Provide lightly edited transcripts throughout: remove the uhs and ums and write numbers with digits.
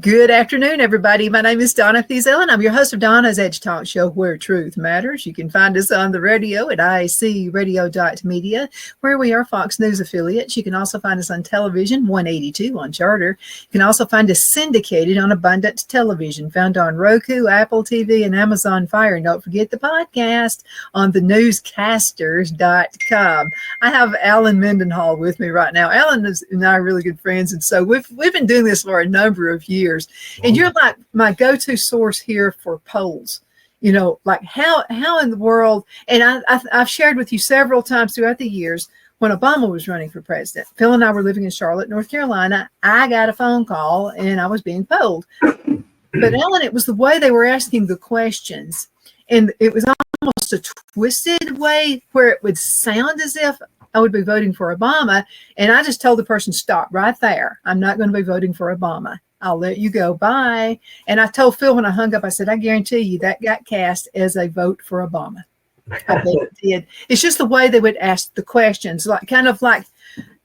Good afternoon, everybody. My name is Donna Feazell, and I'm your host of Donna's Edge Talk Show, Where Truth Matters. You can find us on the radio at iacradio.media, where we are Fox News affiliates. You can also find us on television, 182 on Charter. You can also find us syndicated on Abundant Television, found on Roku, Apple TV, and Amazon Fire. And don't forget the podcast on thenewscasters.com. I have Alan Mendenhall with me right now. Alan and I are really good friends, and so we've been doing this for a number of years. And you're like my go-to source here for polls. You know, like how in the world, and I've shared with you several times throughout the years when Obama was running for president. Phil and I were living in Charlotte, North Carolina. I got a phone call and I was being polled. But Alan, it was the way they were asking the questions. And it was almost a twisted way where it would sound as if I would be voting for Obama. And I just told the person, stop right there. I'm not going to be voting for Obama. I'll let you go. Bye. And I told Phil when I hung up, I said, I guarantee you that got cast as a vote for Obama. I bet it did. It's just the way they would ask the questions, like kind of like,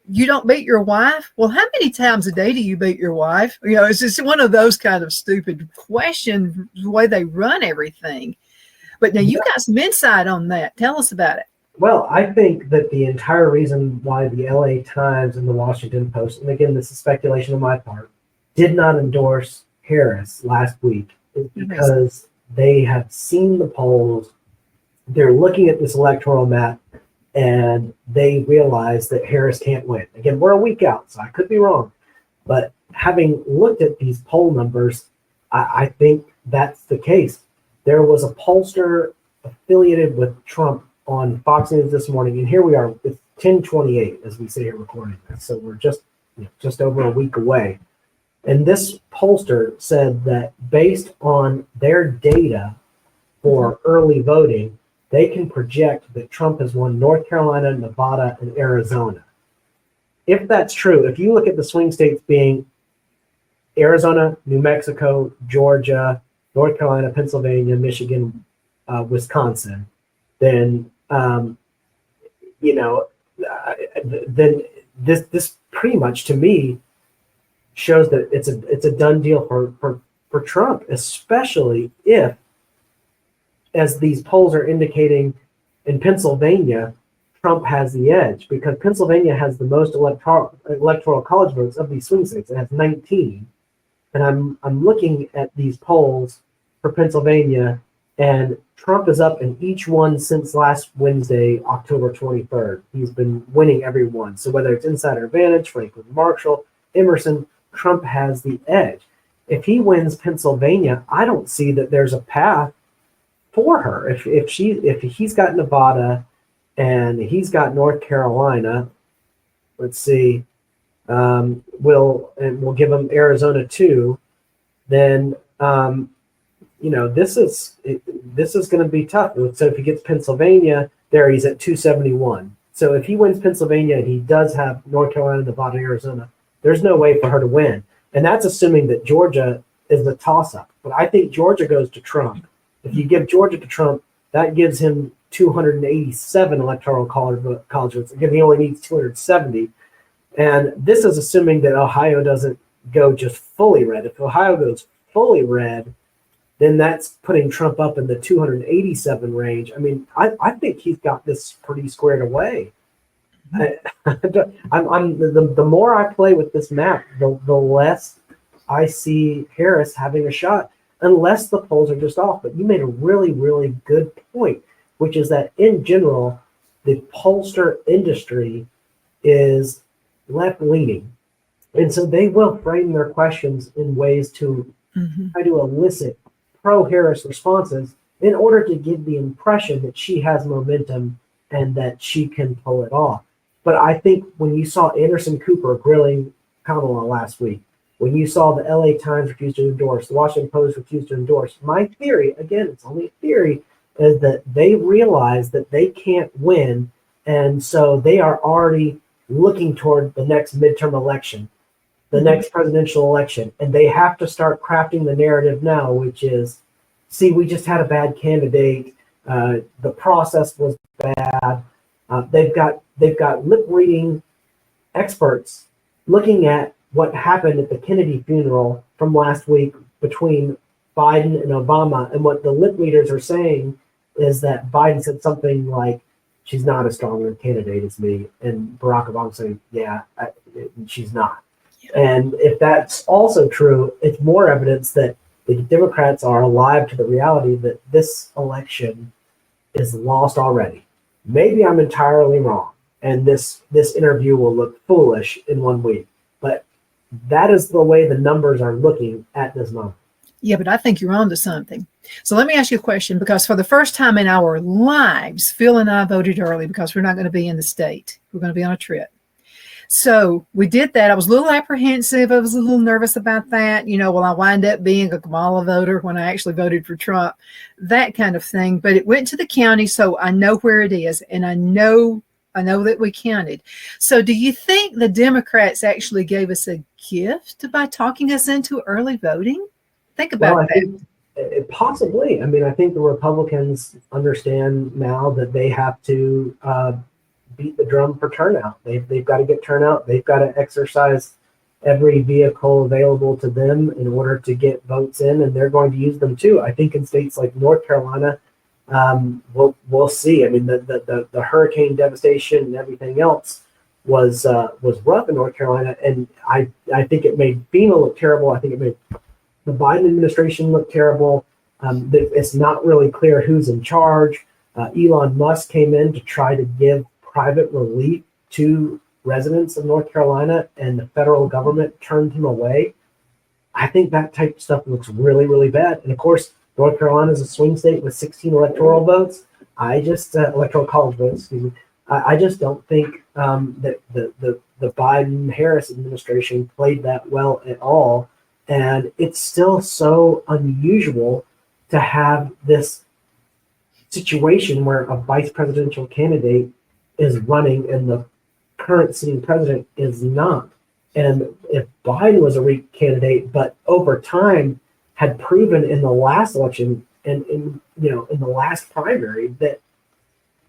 you don't beat your wife? Well, how many times a day do you beat your wife? You know, it's just one of those kind of stupid questions, the way they run everything. But now you got some insight on that. Tell us about it. Well, I think that the entire reason why the LA Times and the Washington Post, and again, this is speculation on my part, did not endorse Harris last week is because they have seen the polls. They're looking at this electoral map and they realize that Harris can't win. Again, we're a week out, so I could be wrong. But having looked at these poll numbers, I think that's the case. There was a pollster affiliated with Trump on Fox News this morning, and here we are. It's 10:28 as we sit here recording this, so we're just over a week away. And this pollster said that based on their data for early voting, they can project that Trump has won North Carolina, Nevada, and Arizona. If that's true, if you look at the swing states being Arizona, New Mexico, Georgia, North Carolina, Pennsylvania, Michigan, Wisconsin, then then this pretty much to me shows that it's a done deal for Trump, especially if, as these polls are indicating, in Pennsylvania, Trump has the edge because Pennsylvania has the most electoral college votes of these swing states. It has 19, and I'm looking at these polls for Pennsylvania, and Trump is up in each one since last Wednesday, October 23rd. He's been winning every one. So whether it's Insider Advantage, Franklin Marshall, Emerson, Trump has the edge. If he wins Pennsylvania, I don't see that there's a path for her. If he's got Nevada and he's got North Carolina, let's see, we'll give him Arizona too. Then this is going to be tough. So if he gets Pennsylvania, there he's at 271. So if he wins Pennsylvania and he does have North Carolina, Nevada, Arizona, there's no way for her to win. And that's assuming that Georgia is the toss-up. But I think Georgia goes to Trump. If you give Georgia to Trump, that gives him 287 electoral college votes. Again, he only needs 270. And this is assuming that Ohio doesn't go just fully red. If Ohio goes fully red, then that's putting Trump up in the 287 range. I mean, I think he's got this pretty squared away. The more I play with this map, the less I see Harris having a shot, unless the polls are just off. But you made a really, really good point, which is that in general, the pollster industry is left-leaning. And so they will frame their questions in ways to try to elicit pro-Harris responses in order to give the impression that she has momentum and that she can pull it off. But I think when you saw Anderson Cooper grilling Kamala last week, when you saw the LA Times refuse to endorse, the Washington Post refuse to endorse. My theory, again, it's only a theory, is that they realize that they can't win, and so they are already looking toward the next midterm election, the next presidential election, and they have to start crafting the narrative now, which is, see, we just had a bad candidate. The process was bad. They've got lip reading experts looking at what happened at the Kennedy funeral from last week between Biden and Obama, and what the lip readers are saying is that Biden said something like, "She's not a stronger candidate as me," and Barack Obama saying, "Yeah, she's not." And if that's also true, it's more evidence that the Democrats are alive to the reality that this election is lost already. Maybe I'm entirely wrong, and this interview will look foolish in 1 week, but that is the way the numbers are looking at this moment. Yeah, but I think you're on to something. So let me ask you a question, because for the first time in our lives, Phil and I voted early because we're not going to be in the state. We're going to be on a trip. So we did that. I was a little apprehensive. I was a little nervous about that. Will I wind up being a Kamala voter when I actually voted for Trump? That kind of thing. But it went to the county, so I know where it is, and I know that we counted. So do you think the Democrats actually gave us a gift by talking us into early voting? Think about that. Possibly. I mean, I think the Republicans understand now that they have to beat the drum for turnout. They've got to get turnout. They've got to exercise every vehicle available to them in order to get votes in, and they're going to use them too. I think in states like North Carolina, we'll see. I mean, the hurricane devastation and everything else was rough in North Carolina, and I think it made FEMA look terrible. I think it made the Biden administration look terrible. It's not really clear who's in charge. Elon Musk came in to try to give private relief to residents of North Carolina, and the federal government turned him away. I think that type of stuff looks really, really bad. And of course, North Carolina is a swing state with 16 electoral votes. Electoral college votes, excuse me. I just don't think that the Biden-Harris administration played that well at all. And it's still so unusual to have this situation where a vice presidential candidate is running and the current sitting president is not. And if Biden was a weak candidate, but over time had proven in the last election and in the last primary that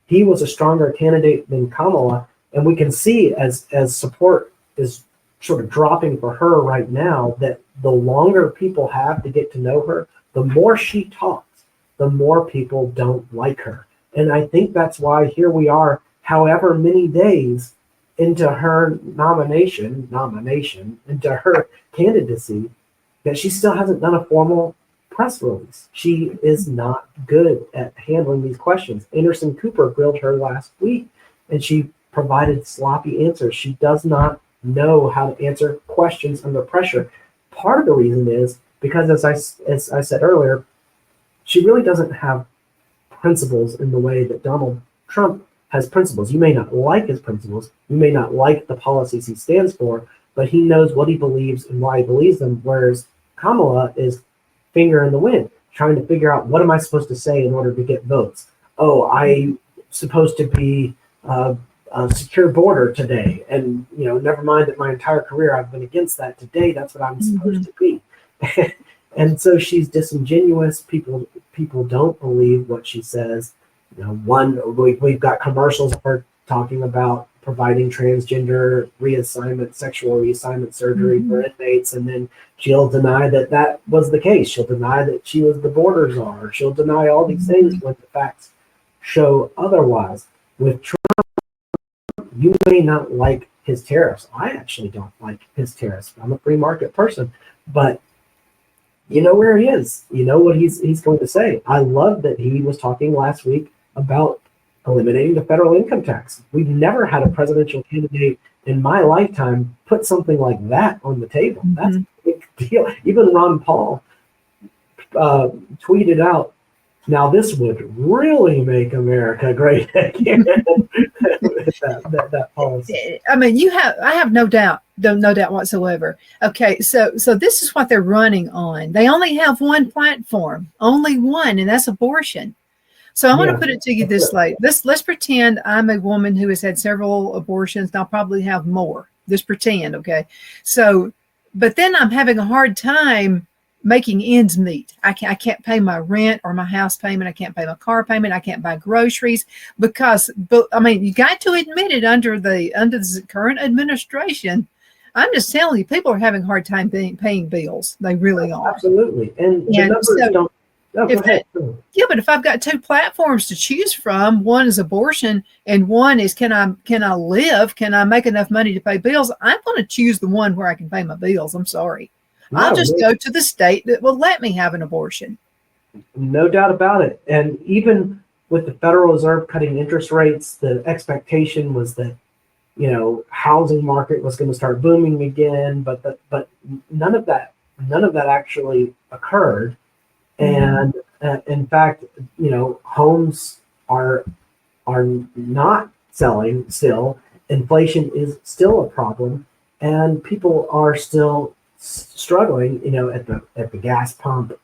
he was a stronger candidate than Kamala, and we can see as support is sort of dropping for her right now, that the longer people have to get to know her, the more she talks, the more people don't like her. And I think that's why here we are, however many days into her nomination, into her candidacy, that she still hasn't done a formal press release. She is not good at handling these questions. Anderson Cooper grilled her last week, and she provided sloppy answers. She does not know how to answer questions under pressure. Part of the reason is because, as I said earlier, she really doesn't have principles in the way that Donald Trump has principles. You may not like his principles, you may not like the policies he stands for, but he knows what he believes and why he believes them, whereas Kamala is finger in the wind, trying to figure out, what am I supposed to say in order to get votes? Oh, I'm supposed to be a secure border today, and never mind that my entire career I've been against that. Today, that's what I'm supposed to be. And so she's disingenuous. People don't believe what she says. We've got commercials of her talking about providing transgender sexual reassignment surgery for inmates, and then she'll deny that was the case. She'll deny that she was the border czar. She'll deny all these things when the facts show otherwise. With Trump, you may not like his tariffs. I actually don't like his tariffs. I'm a free market person, but you know where he is. You know what he's going to say. I love that he was talking last week about eliminating the federal income tax. We've never had a presidential candidate in my lifetime put something like that on the table. That's a big deal. Even Ron Paul tweeted out Now this would really make America great again. that policy. I mean, I have no doubt, no doubt whatsoever. Okay, so this is what they're running on. They only have one platform, only one, and that's abortion. So I'm going to put it to you this way. Let's pretend I'm a woman who has had several abortions, and I'll probably have more. Just pretend, okay? So, but then I'm having a hard time making ends meet. I can't pay my rent or my house payment. I can't pay my car payment. I can't buy groceries because, but I mean, you got to admit it under the current administration. I'm just telling you, people are having a hard time paying bills. They really are. Absolutely. And the numbers don't. Oh, go ahead. Yeah, but if I've got two platforms to choose from, one is abortion and one is can I live? Can I make enough money to pay bills? I'm going to choose the one where I can pay my bills. I'm sorry. No, I'll just go to the state that will let me have an abortion. No doubt about it. And even with the Federal Reserve cutting interest rates, the expectation was that, housing market was going to start booming again, but none of that actually occurred. And in fact, homes are not selling still. Inflation is still a problem, and people are still struggling. At the gas pump,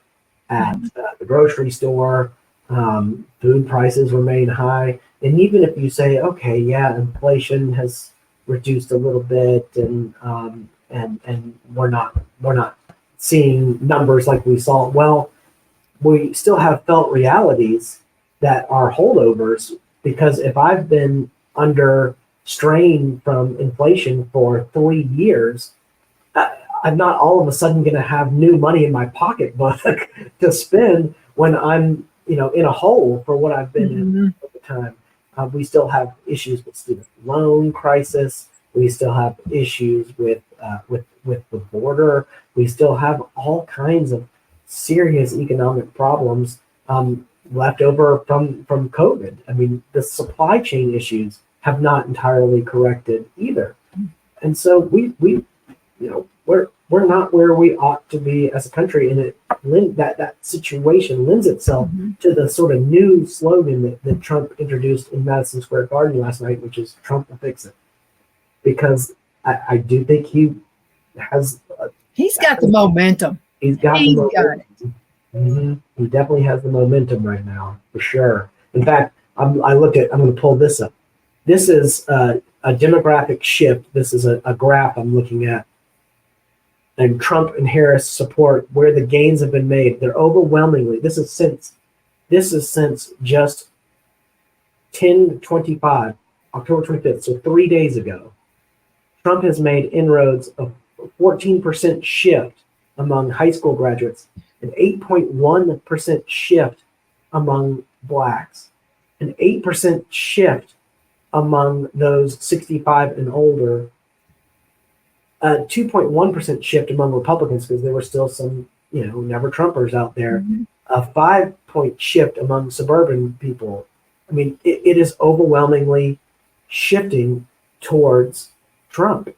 at the grocery store, food prices remain high. And even if you say, okay, yeah, inflation has reduced a little bit, and we're not seeing numbers like we saw. Well, we still have felt realities that are holdovers, because if I've been under strain from inflation for 3 years, I'm not all of a sudden going to have new money in my pocketbook to spend when I'm, in a hole for what I've been in at the time. We still have issues with student loan crisis. We still have issues with the border. We still have all kinds of serious economic problems left over from COVID. I mean, the supply chain issues have not entirely corrected either, and so we're not where we ought to be as a country, and that situation lends itself to the sort of new slogan that Trump introduced in Madison Square Garden last night, which is "Trump will fix it," because I do think he's got the momentum. He's got the momentum. He definitely has the momentum right now, for sure. In fact, I'm going to pull this up. This is a demographic shift. This is a graph I'm looking at. And Trump and Harris support where the gains have been made. They're overwhelmingly, this is since just 10/25, October 25th, so 3 days ago. Trump has made inroads of 14% shift among high school graduates, an 8.1% shift among blacks, an 8% shift among those 65 and older, a 2.1% shift among Republicans, because there were still some, never Trumpers out there, a 5-point shift among suburban people. I mean, it is overwhelmingly shifting towards Trump.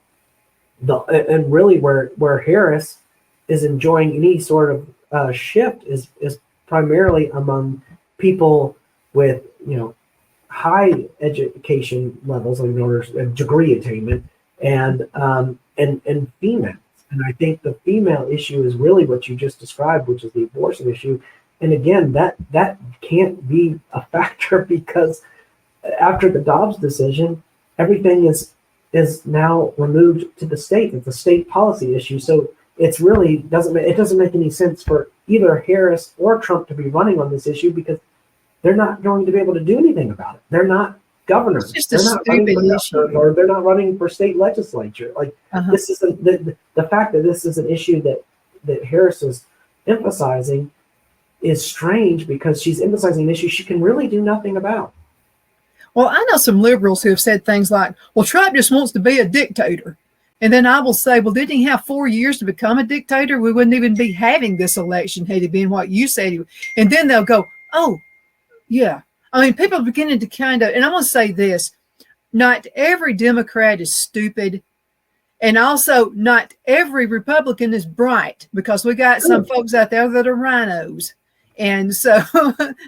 And really where Harris is enjoying any sort of shift is primarily among people with high education levels, in order degree attainment, and females. And I think the female issue is really what you just described, which is the abortion issue. And again, that can't be a factor, because after the Dobbs decision, everything is now removed to the state. It's a state policy issue. So it doesn't make any sense for either Harris or Trump to be running on this issue, because they're not going to be able to do anything about it. They're not governors. It's just a stupid issue. Or they're not running for state legislature. Like this is the fact that this is an issue that Harris is emphasizing is strange, because she's emphasizing an issue she can really do nothing about. Well, I know some liberals who have said things like, well, Trump just wants to be a dictator. And then I will say, well, didn't he have 4 years to become a dictator? We wouldn't even be having this election had he been what you said. And then they'll go, oh, yeah. I mean, people are beginning to and I'm going to say this, not every Democrat is stupid. And also not every Republican is bright, because we got some folks out there that are rhinos. And so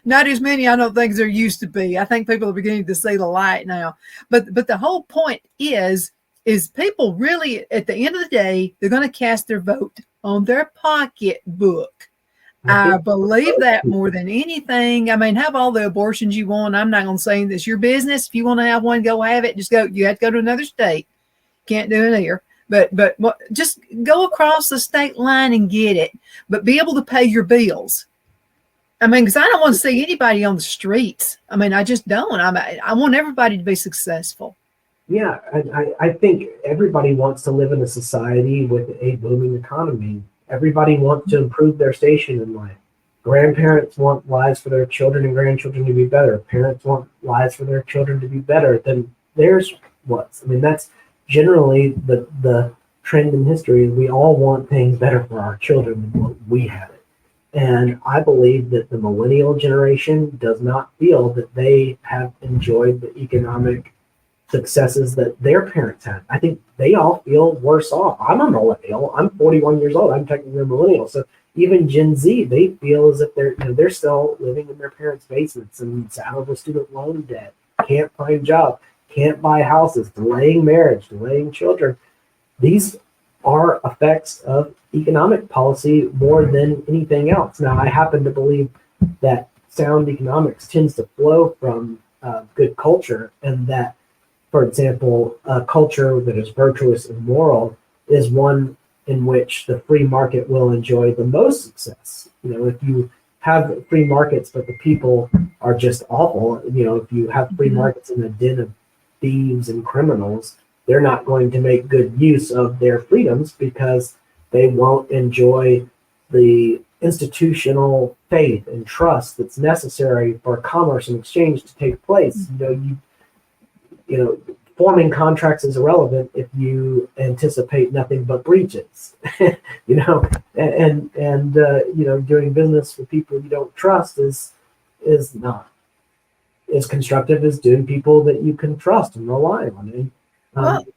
not as many, I don't think there used to be. I think people are beginning to see the light now. But the whole point is people really, at the end of the day, they're going to cast their vote on their pocketbook. I believe that more than anything. I mean, have all the abortions you want. I'm not going to say that's your business. If you want to have one, go have it. Just go. You have to go to another state. Can't do it here. But just go across the state line and get it. But be able to pay your bills. I mean, because I don't want to see anybody on the streets. I mean, I just don't. I want everybody to be successful. Yeah, I think everybody wants to live in a society with a booming economy. Everybody wants to improve their station in life. Grandparents want lives for their children and grandchildren to be better. Parents want lives for their children to be better than theirs was. I mean, that's generally the trend in history. We all want things better for our children than what we have it. And I believe that the millennial generation does not feel that they have enjoyed the economic successes that their parents had. I think they all feel worse off. I'm a millennial. I'm 41 years old. I'm technically a millennial. So even Gen Z, they feel as if they're still living in their parents' basements and out of a student loan debt, can't find jobs, can't buy houses, delaying marriage, delaying children. These are effects of economic policy more than anything else. Now, I happen to believe that sound economics tends to flow from good culture, and that, for example, a culture that is virtuous and moral is one in which the free market will enjoy the most success. If you have free markets, but the people are just awful, if you have free markets in a den of thieves and criminals, they're not going to make good use of their freedoms because they won't enjoy the institutional faith and trust that's necessary for commerce and exchange to take place. Forming contracts is irrelevant if you anticipate nothing but breaches. And doing business with people you don't trust is not as constructive as doing people that you can trust and rely on.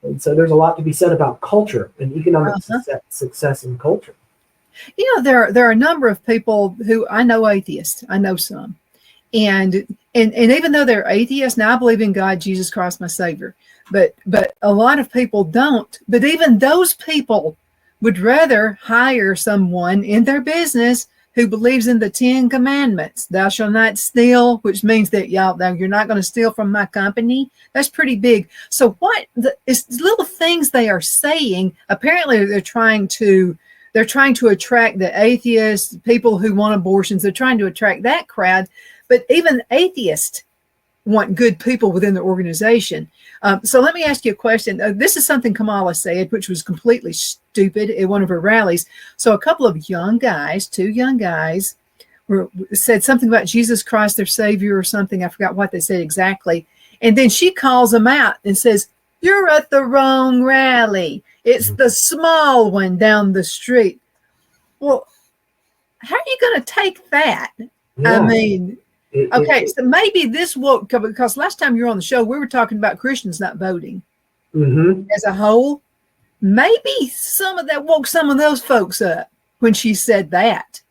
And so there's a lot to be said about culture and economic success in culture. There are a number of people who I know atheists. I know some. And even though they're atheists, now I believe in God, Jesus Christ, my Savior. But a lot of people don't. But even those people would rather hire someone in their business who believes in the 10 commandments. Thou shalt not steal, which means that you're not going to steal from my company. That's pretty big. So it's little things they are saying. Apparently they're trying to attract the atheists, people who want abortions. They're trying to attract that crowd. But even atheists want good people within the organization. So let me ask you a question. This is something Kamala said, which was completely stupid at one of her rallies. So a couple of two young guys, said something about Jesus Christ, their Savior or something. I forgot what they said exactly. And then she calls them out and says, "You're at the wrong rally. It's the small one down the street." Well, how are you going to take that? Yeah. I mean... so maybe this will, because last time you were on the show, we were talking about Christians not voting as a whole. Maybe some of that woke some of those folks up when she said that.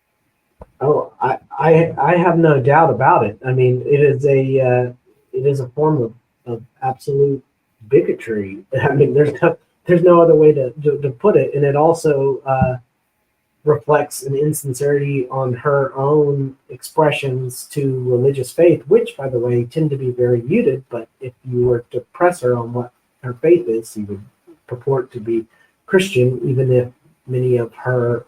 Oh, I have no doubt about it. I mean, it is a form of absolute bigotry. I mean, there's no other way to put it, and it also reflects an insincerity on her own expressions to religious faith, which, by the way, tend to be very muted. But if you were to press her on what her faith is, she would purport to be Christian, even if many of her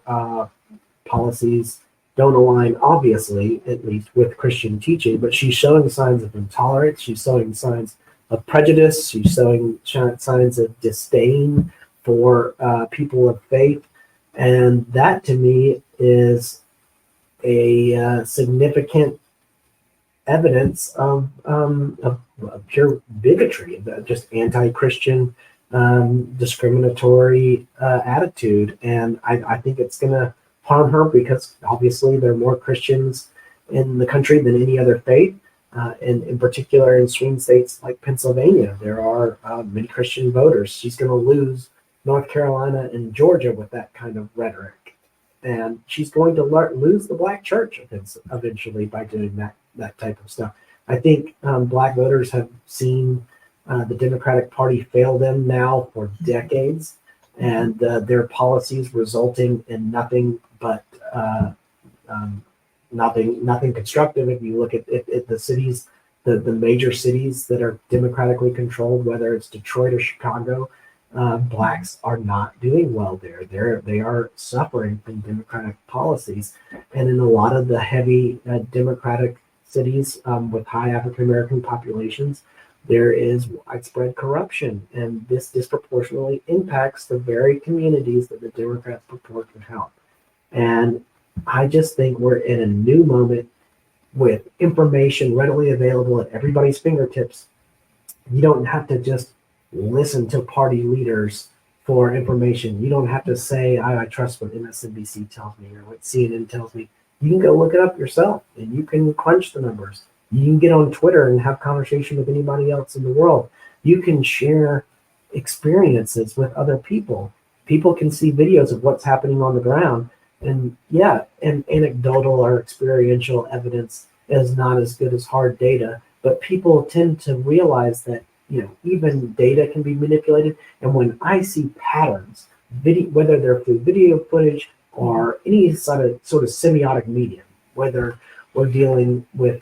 policies don't align, obviously, at least with Christian teaching. But she's showing signs of intolerance. She's showing signs of prejudice. She's showing signs of disdain for people of faith. And that, to me, is a significant evidence of pure bigotry, just anti-Christian, discriminatory attitude. And I think it's going to harm her because, obviously, there are more Christians in the country than any other faith. And in particular, in swing states like Pennsylvania, there are many Christian voters. She's going to lose North Carolina and Georgia with that kind of rhetoric. and she's going to lose the black church eventually by doing that type of stuff. I think black voters have seen the Democratic Party fail them now for decades, and their policies resulting in nothing but nothing constructive. If you look at the cities, the major cities that are democratically controlled, whether it's Detroit or Chicago, blacks are not doing well there. They are suffering from Democratic policies, and in a lot of the heavy Democratic cities with high African American populations, there is widespread corruption, and this disproportionately impacts the very communities that the Democrats purport to help. And I just think we're in a new moment with information readily available at everybody's fingertips. You don't have to just listen to party leaders for information. You don't have to say, I trust what MSNBC tells me or what CNN tells me. You can go look it up yourself, and you can crunch the numbers. You can get on Twitter and have conversation with anybody else in the world. You can share experiences with other people. People can see videos of what's happening on the ground. And and anecdotal or experiential evidence is not as good as hard data, but people tend to realize that, even data can be manipulated. And when I see patterns, whether they're through video footage or any sort of semiotic medium, whether we're dealing with,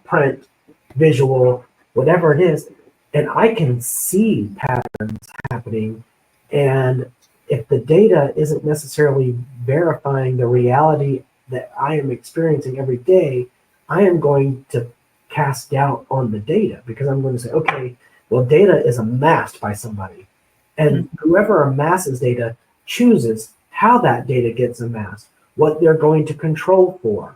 print, visual, whatever it is, and I can see patterns happening. And if the data isn't necessarily verifying the reality that I am experiencing every day, I am going to cast doubt on the data, because I'm going to say, okay, well, data is amassed by somebody. And whoever amasses data chooses how that data gets amassed, what they're going to control for,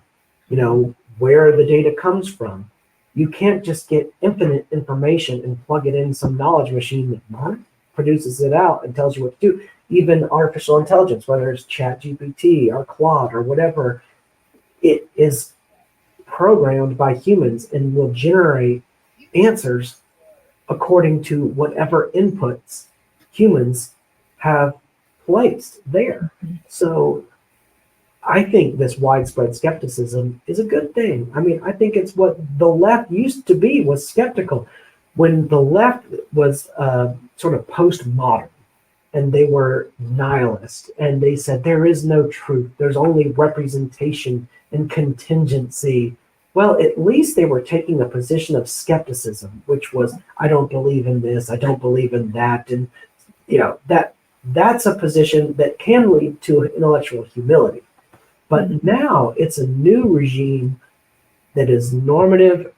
where the data comes from. You can't just get infinite information and plug it in some knowledge machine that produces it out and tells you what to do. Even artificial intelligence, whether it's ChatGPT or Claude or whatever, it is programmed by humans and will generate answers according to whatever inputs humans have placed there. So I think this widespread skepticism is a good thing. I mean, I think it's what the left used to be, was skeptical. When the left was sort of postmodern, and they were nihilist, and they said there is no truth, there's only representation and contingency. Well, at least they were taking a position of skepticism, which was, I don't believe in this, I don't believe in that. And that's a position that can lead to intellectual humility. But now it's a new regime that is normative,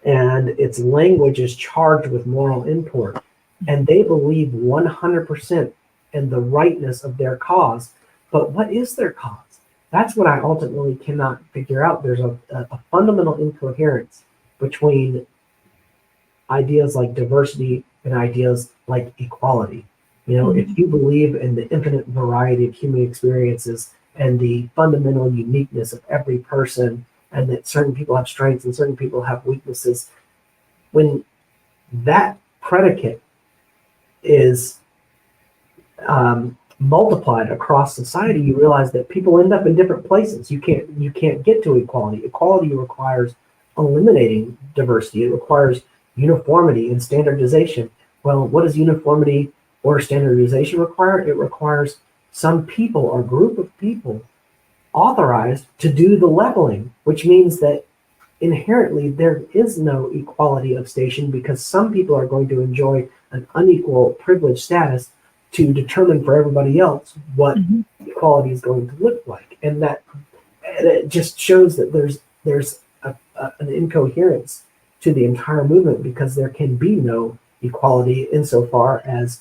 and its language is charged with moral import. And they believe 100% in the rightness of their cause. But what is their cause? That's what I ultimately cannot figure out. There's a fundamental incoherence between ideas like diversity and ideas like equality. If you believe in the infinite variety of human experiences and the fundamental uniqueness of every person, and that certain people have strengths and certain people have weaknesses, when that predicate is multiplied across society, you realize that people end up in different places. You can't get to equality. Equality requires eliminating diversity. It requires uniformity and standardization. Well, what does uniformity or standardization require? It requires some people or group of people authorized to do the leveling, which means that inherently there is no equality of station, because some people are going to enjoy an unequal privilege status to determine for everybody else what equality is going to look like. And it just shows that there's an incoherence to the entire movement, because there can be no equality insofar as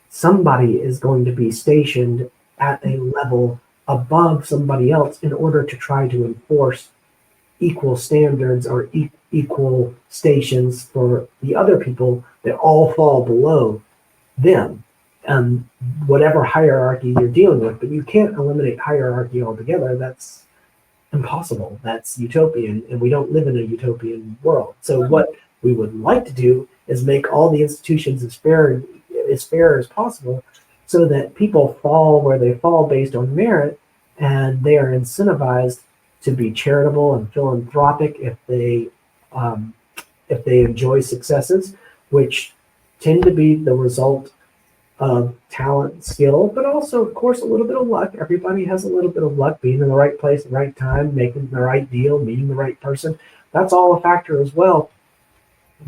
somebody is going to be stationed at a level above somebody else in order to try to enforce equal standards or equal stations for the other people that all fall below them, whatever hierarchy you're dealing with. But you can't eliminate hierarchy altogether. That's impossible. That's utopian, and we don't live in a utopian world. So what we would like to do is make all the institutions as fair as possible, so that people fall where they fall based on merit, and they are incentivized to be charitable and philanthropic if they enjoy successes, which tend to be the result of talent and skill, but also, of course, a little bit of luck. Everybody has a little bit of luck, being in the right place at the right time, making the right deal, meeting the right person. That's all a factor as well.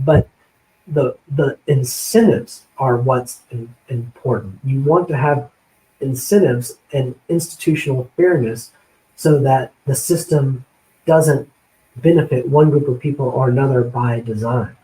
But the incentives are what's important. You want to have incentives and institutional fairness so that the system doesn't benefit one group of people or another by design.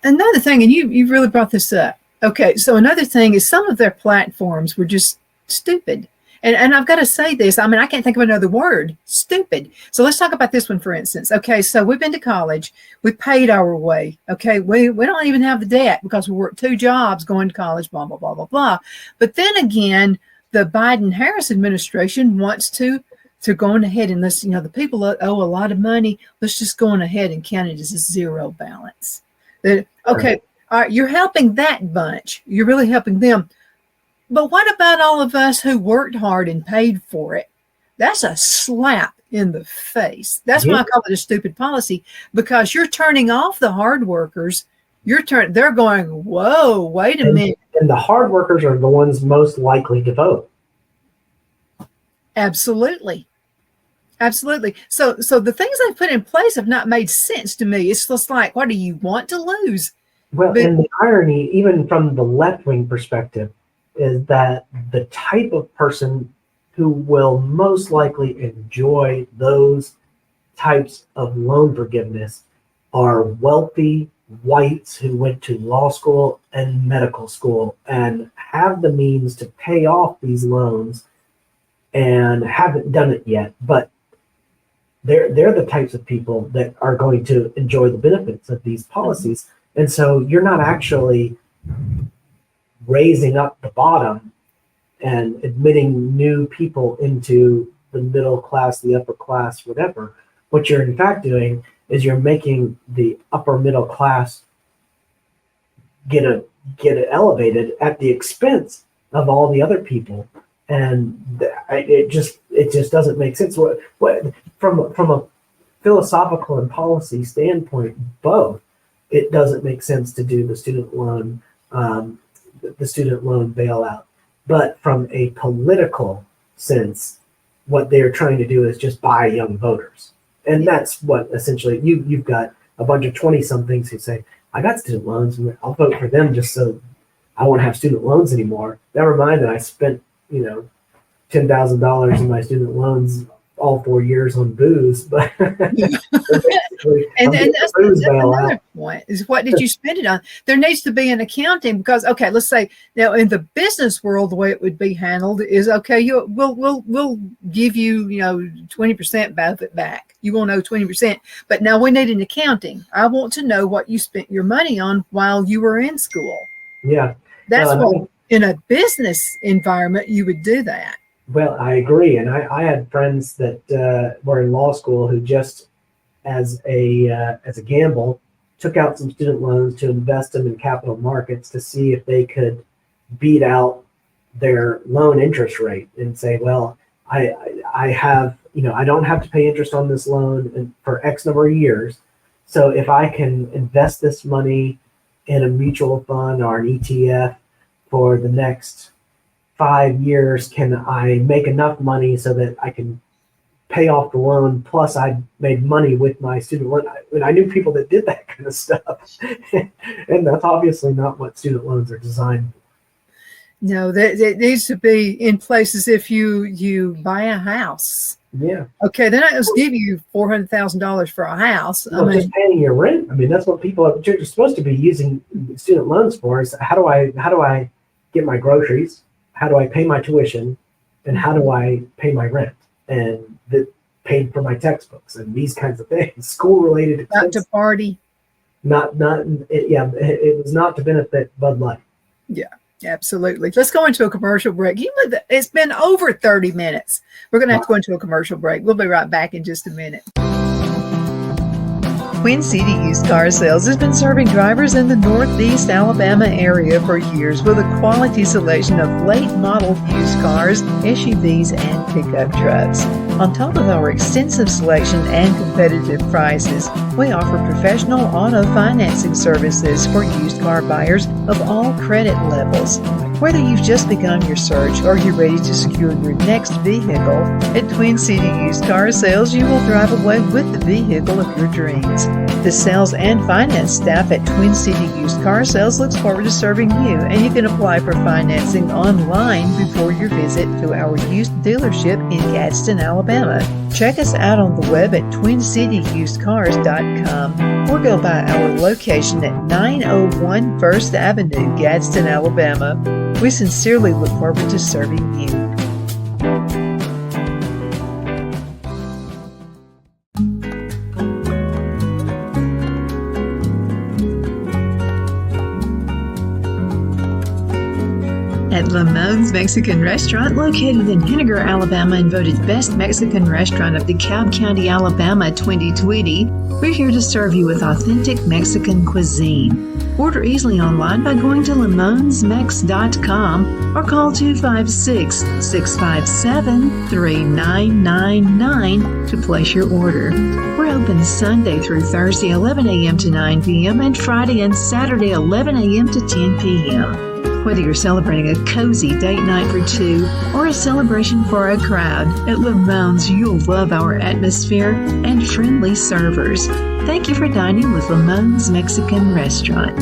Another thing, and you really brought this up. Okay, so another thing is some of their platforms were just stupid. And I've got to say this, I mean, I can't think of another word, stupid. So let's talk about this one, for instance. Okay, so we've been to college. We paid our way. Okay, we don't even have the debt because we worked 2 jobs going to college, blah, blah, blah, blah, blah. But then again, the Biden-Harris administration wants to go on ahead and let's, the people that owe a lot of money, let's just go on ahead and count it as a zero balance. Okay, all right, you're helping that bunch. You're really helping them. But what about all of us who worked hard and paid for it? That's a slap in the face. That's why I call it a stupid policy, because you're turning off the hard workers. They're going, whoa, wait a minute. And the hard workers are the ones most likely to vote. Absolutely. Absolutely. So the things they put in place have not made sense to me. It's just like, what do you want to lose? Well, and the irony, even from the left-wing perspective, is that the type of person who will most likely enjoy those types of loan forgiveness are wealthy whites who went to law school and medical school and have the means to pay off these loans and haven't done it yet. But they're the types of people that are going to enjoy the benefits of these policies. And so you're not actually raising up the bottom and admitting new people into the middle class, the upper class, whatever. What you're in fact doing is you're making the upper middle class get elevated at the expense of all the other people, and it just doesn't make sense. What from a philosophical and policy standpoint, both, it doesn't make sense to do the student loan bailout. But from a political sense, what they're trying to do is just buy young voters. And that's what essentially you've got a bunch of 20-somethings who say, I got student loans, and I'll vote for them just so I won't have student loans anymore. Never mind that I spent, $10,000 in my student loans all 4 years on booze, but and that's another point is, what did you spend it on? There needs to be an accounting, because let's say now in the business world, the way it would be handled is we'll give you 20% of it back. You won't owe 20%, but now we need an accounting. I want to know what you spent your money on while you were in school. Yeah, that's what in a business environment you would do that. Well, I agree. And I had friends that were in law school who just as a gamble took out some student loans to invest them in capital markets to see if they could beat out their loan interest rate and say, well, I have, I don't have to pay interest on this loan for X number of years. So if I can invest this money in a mutual fund or an ETF for the next 5 years, can I make enough money so that I can pay off the loan, plus I made money with my student loan? I knew people that did that kind of stuff. And that's obviously not what student loans are designed for. No, that needs to be in place as if you buy a house. Yeah. Okay, then I just give you $400,000 for a house. Well, just paying your rent. That's what people are supposed to be using student loans for, is how do I get my groceries? How do I pay my tuition, and how do I pay my rent, and paid for my textbooks and these kinds of things, school-related expenses. Not to party. It was not to benefit Bud Light. Yeah, absolutely. Let's go into a commercial break. It's been over 30 minutes. We're going to have to go into a commercial break. We'll be right back in just a minute. Queen City Used Car Sales has been serving drivers in the Northeast Alabama area for years with a quality selection of late model used cars, SUVs, and pickup trucks. On top of our extensive selection and competitive prices, we offer professional auto financing services for used car buyers of all credit levels. Whether you've just begun your search or you're ready to secure your next vehicle, at Twin City Used Car Sales, you will drive away with the vehicle of your dreams. The sales and finance staff at Twin City Used Car Sales looks forward to serving you, and you can apply for financing online before your visit to our used dealership in Gadsden, Alabama. Check us out on the web at twincityusedcars.com or go by our location at 901 First Avenue, Gadsden, Alabama. We sincerely look forward to serving you. At Lamone's Mexican Restaurant, located in Henniger, Alabama, and voted Best Mexican Restaurant of DeKalb County, Alabama 2020, we're here to serve you with authentic Mexican cuisine. Order easily online by going to lamonsmex.com or call 256-657-3999 to place your order. We're open Sunday through Thursday 11 a.m. to 9 p.m. and Friday and Saturday 11 a.m. to 10 p.m. Whether you're celebrating a cozy date night for two or a celebration for a crowd, at Lamone's you'll love our atmosphere and friendly servers. Thank you for dining with Lamone's Mexican Restaurant.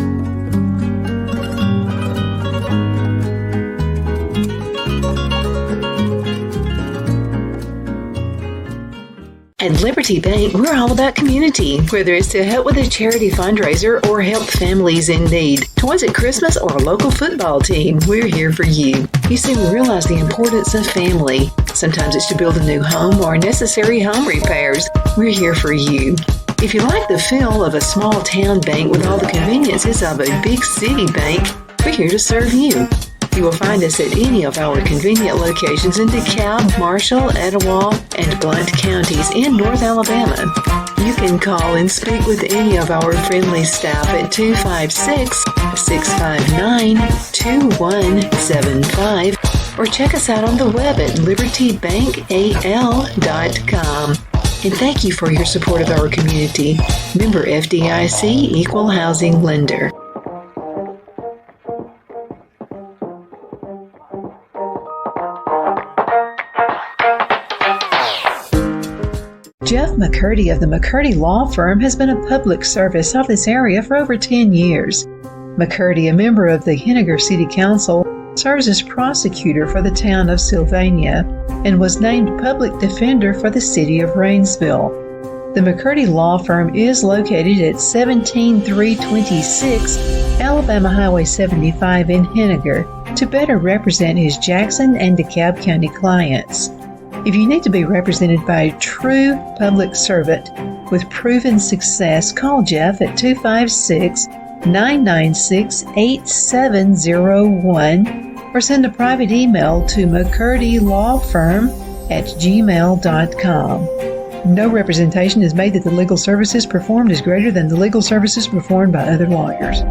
At Liberty Bank, we're all about community, whether it's to help with a charity fundraiser or help families in need. Toys at Christmas or a local football team, we're here for you. You see, we realize the importance of family. Sometimes it's to build a new home or necessary home repairs. We're here for you. If you like the feel of a small town bank with all the conveniences of a big city bank, we're here to serve you. You will find us at any of our convenient locations in DeKalb, Marshall, Etowah, and Blount counties in North Alabama. You can call and speak with any of our friendly staff at 256-659-2175 or check us out on the web at libertybankal.com. And thank you for your support of our community. Member FDIC Equal Housing Lender. Jeff McCurdy of the McCurdy Law Firm has been a public service of this area for over 10 years. McCurdy, a member of the Henniger City Council, serves as prosecutor for the town of Sylvania and was named public defender for the city of Rainsville. The McCurdy Law Firm is located at 17326 Alabama Highway 75 in Henniger to better represent his Jackson and DeKalb County clients. If you need to be represented by a true public servant with proven success, call Jeff at 256-996-8701 or send a private email to mccurdylawfirm@gmail.com. No representation is made that the legal services performed is greater than the legal services performed by other lawyers.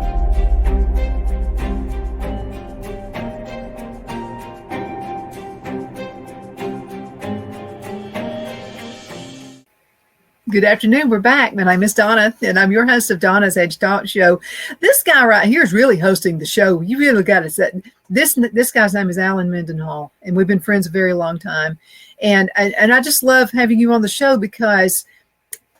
Good afternoon. We're back. My name is Donna, and I'm your host of Donna's Edge Talk Show. This guy right here is really hosting the show. You really got to say this guy's name is Alan Mendenhall, and we've been friends a very long time. And I just love having you on the show because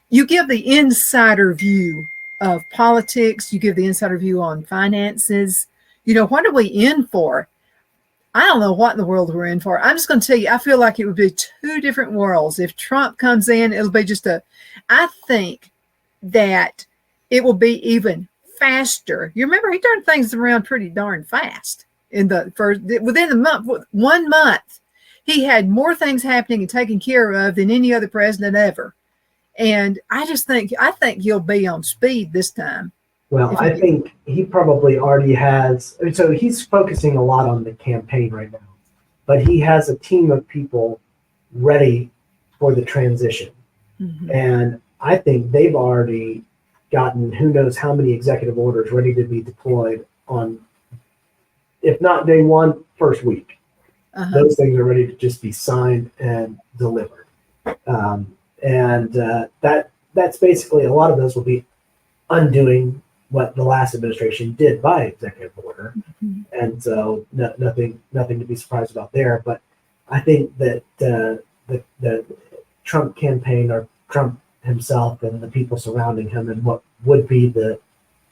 you give the insider view of politics. You give the insider view on finances. You know, what are we in for? I don't know what in the world we're in for. I'm just going to tell you, I feel like it would be two different worlds. If Trump comes in, it'll be I think that it will be even faster. You remember he turned things around pretty darn fast within the month, 1 month. He had more things happening and taken care of than any other president ever. And I think he'll be on speed this time. Well, I think he probably already has. So he's focusing a lot on the campaign right now, but he has a team of people ready for the transition. Mm-hmm. And I think they've already gotten who knows how many executive orders ready to be deployed on, if not day one, first week. Those things are ready to just be signed and delivered. That's basically, a lot of those will be undoing what the last administration did by executive order. And so nothing to be surprised about there. But I think that the Trump campaign, or Trump himself and the people surrounding him and what would be the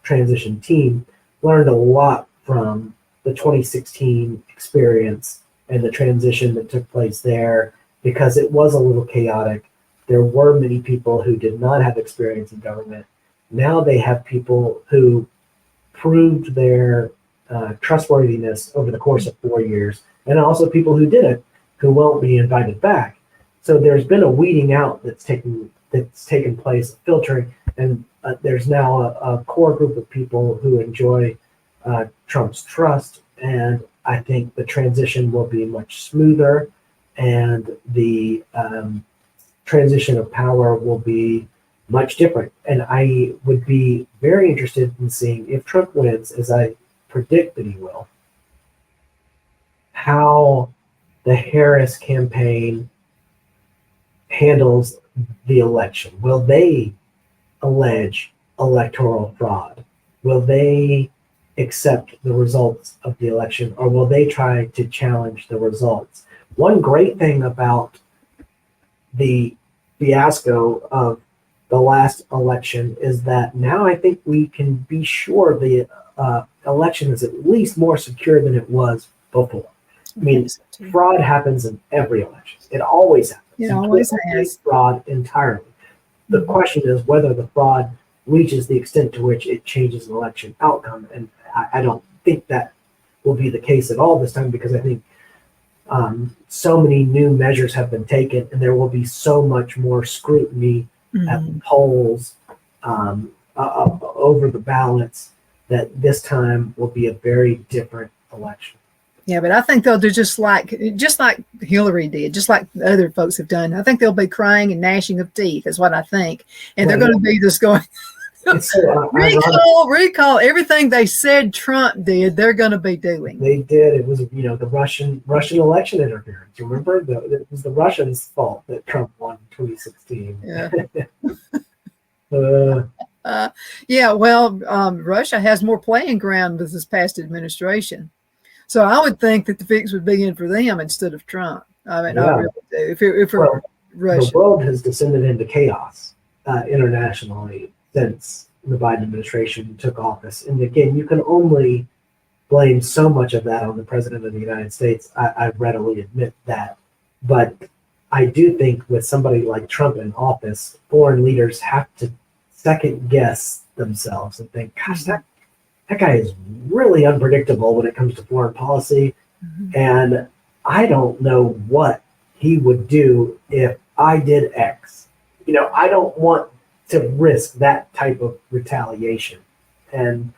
transition team, learned a lot from the 2016 experience and the transition that took place there, because it was a little chaotic. There were many people who did not have experience in government. Now they have people who proved their trustworthiness over the course of 4 years, and also people who didn't, who won't be invited back. So there's been a weeding out that's taken place, filtering, and there's now a core group of people who enjoy Trump's trust, and I think the transition will be much smoother, and the transition of power will be much different. And I would be very interested in seeing, if Trump wins, as I predict that he will, how the Harris campaign handles the election. Will they allege electoral fraud? Will they accept the results of the election, or will they try to challenge the results? One great thing about the fiasco of the last election is that now I think we can be sure the election is at least more secure than it was before. I mean, fraud happens in every election. It always happens. It always has. Fraud entirely. The question is whether the fraud reaches the extent to which it changes an election outcome. And I don't think that will be the case at all this time, because I think so many new measures have been taken, and there will be so much more scrutiny at the polls, over the ballots, that this time will be a very different election. Yeah, but I think they'll do just like Hillary did, just like other folks have done. I think they'll be crying and gnashing of teeth, is what I think. And they're going to be just going, recall everything they said Trump did, they're going to be doing. They did. It was, the Russian election interference. Remember, it was the Russians' fault that Trump won in 2016. Yeah. Russia has more playing ground with this past administration. So I would think that the fix would be in for them instead of Trump. I mean, I really do. If we're Russia. The world has descended into chaos internationally since the Biden administration took office. And again, you can only blame so much of that on the president of the United States. I readily admit that. But I do think with somebody like Trump in office, foreign leaders have to second guess themselves and think, gosh, that guy is really unpredictable when it comes to foreign policy. And I don't know what he would do if I did X. I don't want to risk that type of retaliation. And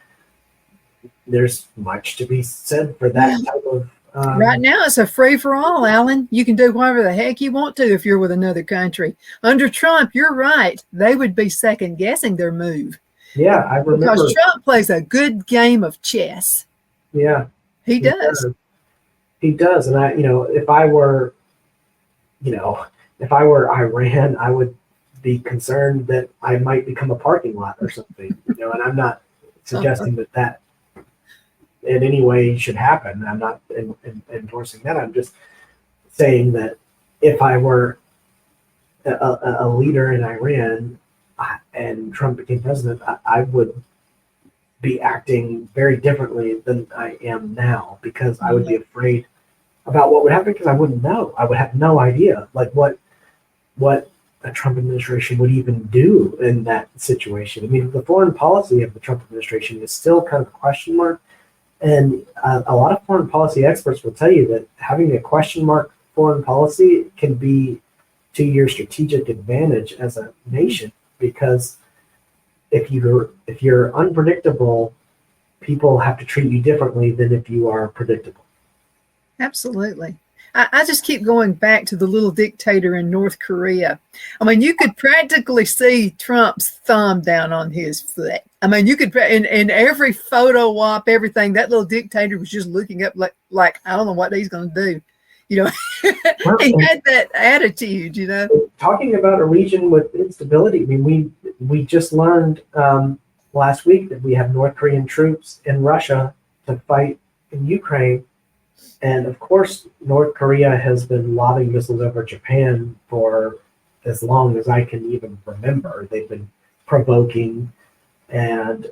there's much to be said for that type of... right now, it's a free-for-all, Alan. You can do whatever the heck you want to if you're with another country. Under Trump, you're right. They would be second-guessing their move. Yeah, I remember. Because Trump plays a good game of chess. Yeah. He does. He does. And if I were Iran, I would be concerned that I might become a parking lot or something, and I'm not suggesting that in any way should happen. I'm not endorsing that. I'm just saying that if I were a leader in Iran and Trump became president, I would be acting very differently than I am now, because I would be afraid about what would happen, because I wouldn't know. I would have no idea what a Trump administration would even do in that situation. I mean, the foreign policy of the Trump administration is still kind of a question mark. And a lot of foreign policy experts will tell you that having a question mark foreign policy can be to your strategic advantage as a nation, because if you're unpredictable, people have to treat you differently than if you are predictable. Absolutely. I just keep going back to the little dictator in North Korea. I mean, you could practically see Trump's thumb down on his foot. I mean, you could, in every photo op, everything, that little dictator was just looking up like I don't know what he's going to do. You know, he had that attitude, you know. Talking about a region with instability, I mean, we just learned last week that we have North Korean troops in Russia to fight in Ukraine. And of course, North Korea has been lobbing missiles over Japan for as long as I can even remember. They've been provoking, and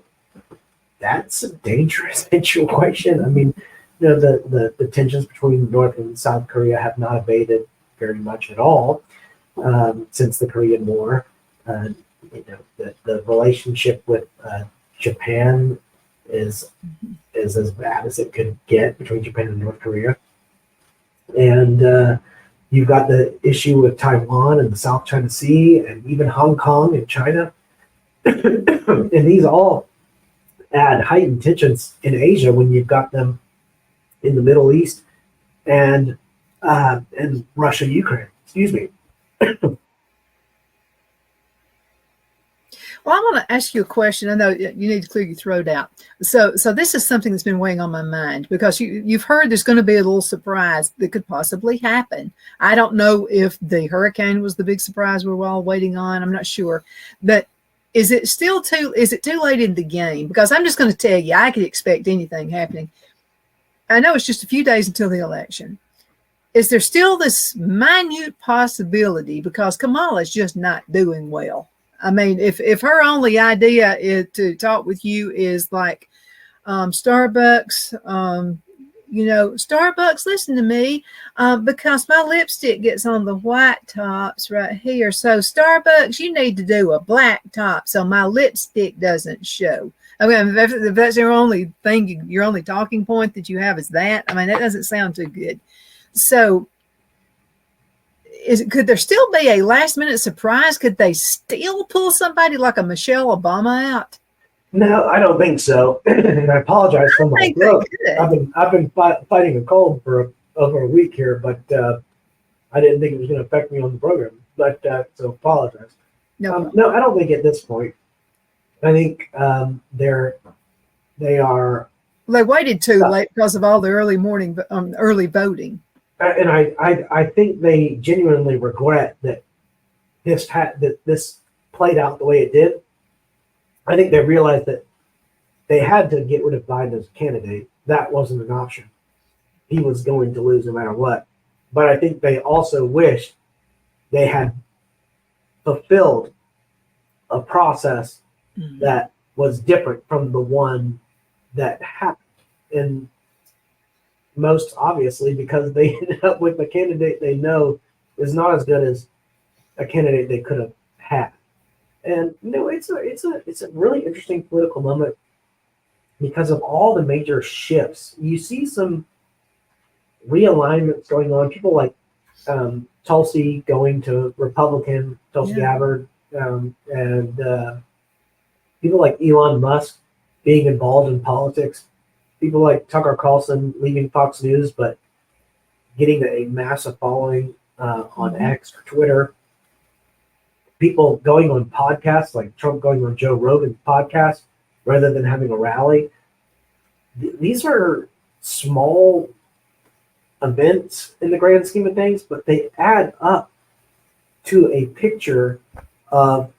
that's a dangerous situation. I mean, you know, the tensions between North and South Korea have not abated very much at all since the Korean War. You know, the relationship with Japan is as bad as it could get between Japan and North Korea. And you've got the issue with Taiwan and the South China Sea and even Hong Kong and China. And these all add heightened tensions in Asia when you've got them in the Middle East and Russia, Ukraine. Excuse me. Well, I want to ask you a question. I know you need to clear your throat out. So this is something that's been weighing on my mind because you've heard there's going to be a little surprise that could possibly happen. I don't know if the hurricane was the big surprise we're all waiting on. I'm not sure. But is it too late in the game? Because I'm just going to tell you, I could expect anything happening. I know it's just a few days until the election. Is there still this minute possibility because Kamala's just not doing well? I mean, if her only idea is to talk with you is like Starbucks, you know, Starbucks, listen to me, because my lipstick gets on the white tops right here. So Starbucks, you need to do a black top so my lipstick doesn't show. I mean, if that's your only thing, your only talking point that you have is that, I mean, that doesn't sound too good. So could there still be a last minute surprise? Could they still pull somebody like a Michelle Obama out? No, I don't think so. And I apologize for my throat. I've been fighting a cold for over a week here, but I didn't think it was going to affect me on the program. But so apologize. No, I don't think at this point. I think they are. They waited too late because of all the early voting. And I think they genuinely regret that this played out the way it did. I think they realized that they had to get rid of Biden as a candidate. That wasn't an option. He was going to lose no matter what. But I think they also wished they had fulfilled a process that was different from the one that happened. And most obviously because they ended up with a candidate they know is not as good as a candidate they could have had. And you know, it's a really interesting political moment because of all the major shifts. You see some realignments going on. People like Tulsi going to Republican, Tulsi Gabbard, and people like Elon Musk being involved in politics. People like Tucker Carlson leaving Fox News, but getting a massive following on X or Twitter. People going on podcasts, like Trump going on Joe Rogan's podcast rather than having a rally. These are small events in the grand scheme of things, but they add up to a picture of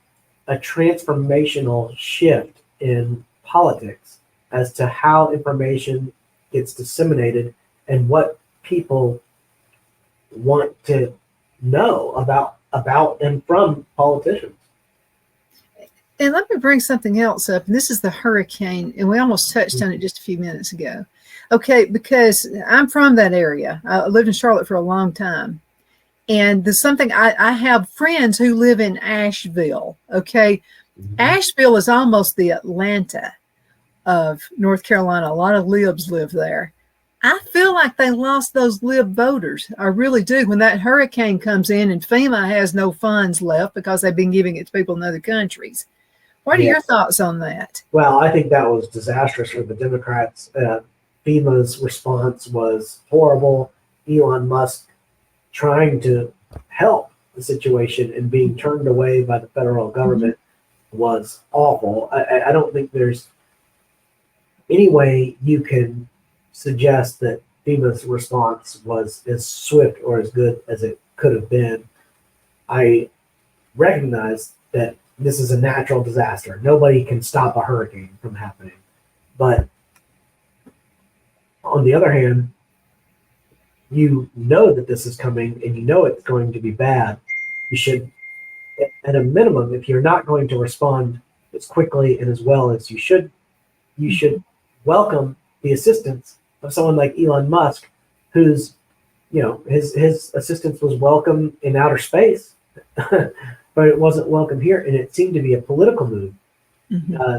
a transformational shift in politics as to how information gets disseminated and what people want to know about and from politicians. And let me bring something else up. And this is the hurricane. And we almost touched on it just a few minutes ago. Okay, because I'm from that area. I lived in Charlotte for a long time. And there's something, I have friends who live in Asheville. Okay. Mm-hmm. Asheville is almost the Atlanta of North Carolina. A lot of libs live there. I feel like they lost those lib voters. I really do. When that hurricane comes in and FEMA has no funds left because they've been giving it to people in other countries. What are your thoughts on that? Well, I think that was disastrous for the Democrats. FEMA's response was horrible. Elon Musk trying to help the situation and being turned away by the federal government was awful. I don't think there's any way you can suggest that FEMA's response was as swift or as good as it could have been. I recognize that this is a natural disaster. Nobody can stop a hurricane from happening. But on the other hand, you know that this is coming and you know it's going to be bad. You should, at a minimum, if you're not going to respond as quickly and as well as you should welcome the assistance of someone like Elon Musk, who's, his assistance was welcome in outer space, but it wasn't welcome here. And it seemed to be a political move.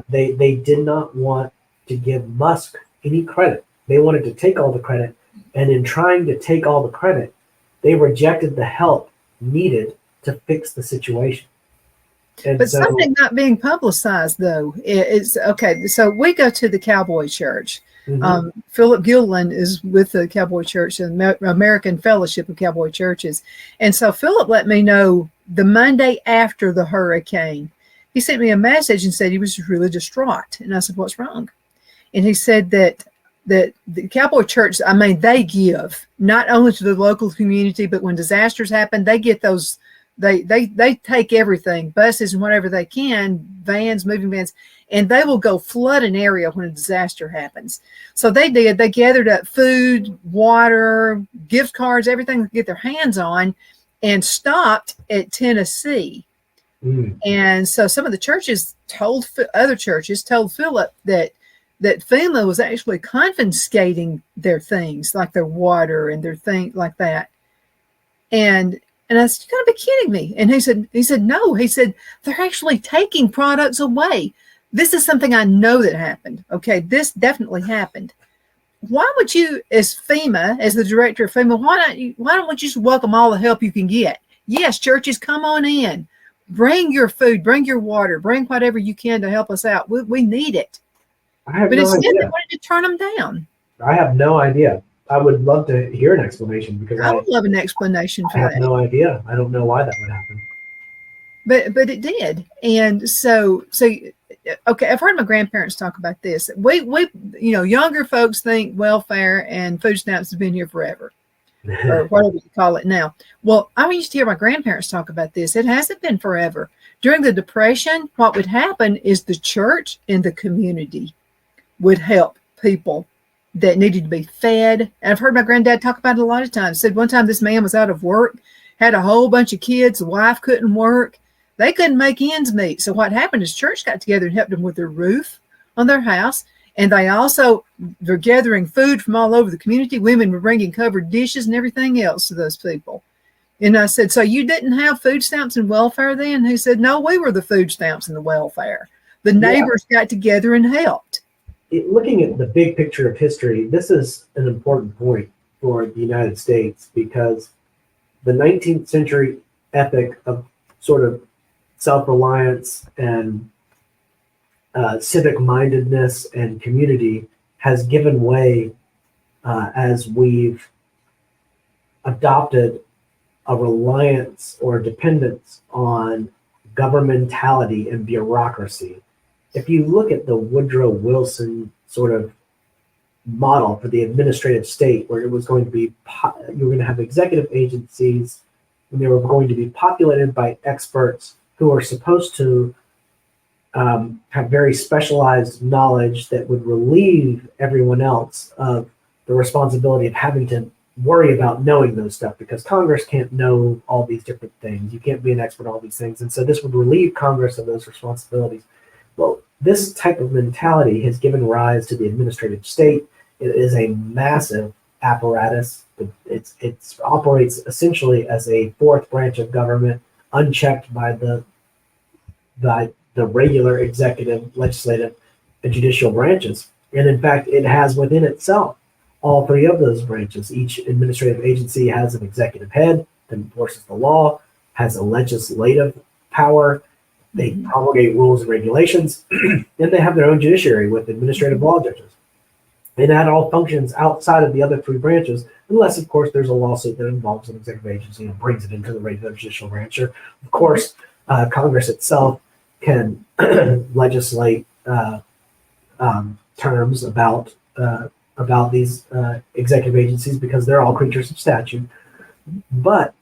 They did not want to give Musk any credit. They wanted to take all the credit. And in trying to take all the credit, they rejected the help needed to fix the situation. But something not being publicized, though, is okay. So we go to the Cowboy Church. Philip Gilliland is with the Cowboy Church, the American Fellowship of Cowboy Churches. And so Philip let me know the Monday after the hurricane, he sent me a message and said he was really distraught. And I said, what's wrong? And he said that the Cowboy Church, they give not only to the local community, but when disasters happen, they get those, they take everything, buses and whatever they can, vans, moving vans, and they will go flood an area when a disaster happens. So they did. They gathered up food, water, gift cards, everything to get their hands on, and stopped at Tennessee. And so some of the churches told Philip that FEMA was actually confiscating their things, like their water and their things like that. And I said, you gotta be kidding me. And he said, no, he said, they're actually taking products away. This is something I know that happened. Okay, this definitely happened. Why would you, as FEMA, as the director of FEMA, why don't you just welcome all the help you can get? Yes, churches, come on in. Bring your food, bring your water, bring whatever you can to help us out. We need it. But instead they wanted to turn them down. I have no idea. I would love to hear an explanation because I would love an explanation for that. I have no idea. I don't know why that would happen. But it did. And so okay, I've heard my grandparents talk about this. We younger folks think welfare and food stamps have been here forever. Or whatever you call it now. Well, I used to hear my grandparents talk about this. It hasn't been forever. During the Depression, what would happen is the church and the community would help people that needed to be fed. And I've heard my granddad talk about it a lot of times. Said one time this man was out of work, had a whole bunch of kids, the wife couldn't work. They couldn't make ends meet. So what happened is church got together and helped them with their roof on their house. And they're gathering food from all over the community. Women were bringing covered dishes and everything else to those people. And I said, so you didn't have food stamps and welfare then? And he said, no, we were the food stamps and the welfare. The neighbors got together and helped. Looking at the big picture of history, this is an important point for the United States because the 19th century ethic of sort of self-reliance and civic mindedness and community has given way as we've adopted a reliance or dependence on governmentality and bureaucracy. If you look at the Woodrow Wilson sort of model for the administrative state, where it was going to be, you were going to have executive agencies, and they were going to be populated by experts who are supposed to have very specialized knowledge that would relieve everyone else of the responsibility of having to worry about knowing those stuff because Congress can't know all these different things. You can't be an expert on all these things. And so this would relieve Congress of those responsibilities. Well, this type of mentality has given rise to the administrative state. It is a massive apparatus. It operates essentially as a fourth branch of government, unchecked by the regular executive, legislative, and judicial branches. And in fact, it has within itself all three of those branches. Each administrative agency has an executive head that enforces the law, has a legislative power. They promulgate rules and regulations, and they have their own judiciary with administrative law judges. And that all functions outside of the other three branches, unless, of course, there's a lawsuit that involves an executive agency and brings it into the regular judicial branch. Or, of course, Congress itself can legislate terms about these executive agencies because they're all creatures of statute. But